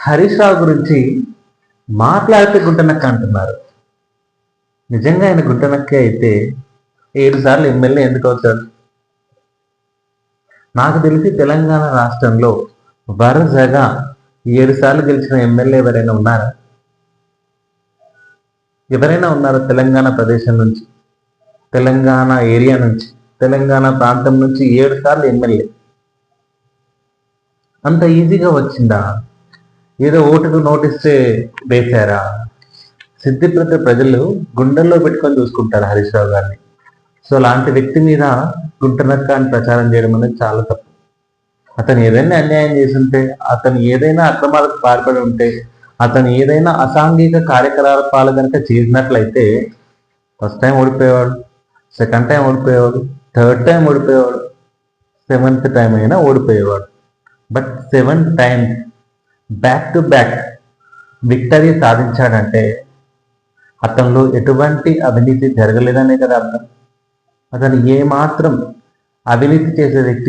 హరీష్ రావు గురించి మాట్లాడితే గుంటనక్క అంటున్నారు. నిజంగా ఆయన గుంటనక్కే అయితే 7 సార్లు ఎమ్మెల్యే ఎందుకు అవుతాడు? నాకు తెలిసి తెలంగాణ రాష్ట్రంలో వరుసగా 7 సార్లు గెలిచిన ఎమ్మెల్యే ఎవరైనా ఉన్నారా? ఎవరైనా ఉన్నారా? తెలంగాణ ప్రదేశం నుంచి, తెలంగాణ ఏరియా నుంచి, తెలంగాణ ప్రాంతం నుంచి 7 సార్లు ఎమ్మెల్యే అంత ఈజీగా వచ్చిందా? ఏదో ఓటుకు నోటిస్తే వేశారా? సిద్దిపేట ప్రజలు గుండెల్లో పెట్టుకొని చూసుకుంటారు హరీష్ రావు గారిని. సో అలాంటి వ్యక్తి మీద గుంటనక్క అని ప్రచారం చేయడం అనేది చాలా తప్పు. అతను ఏదైనా అన్యాయం చేసుంటే, అతను ఏదైనా అక్రమాలకు పాల్పడి ఉంటే, అతను ఏదైనా అసాంఘిక కార్యకలాపాలు కనుక చేసినట్లయితే ఫస్ట్ టైం ఓడిపోయేవాడు, సెకండ్ టైం ఓడిపోయేవాడు, థర్డ్ టైం ఓడిపోయేవాడు, సెవెంత్ టైం అయినా ఓడిపోయేవాడు. But 7 times back to back victory సాధించాడంటే అతనిలో ఎటువంటి అవినీతి జరగలేదనే కదా అర్థం. అతను ఏమాత్రం అవినీతి చేసే వ్యక్తి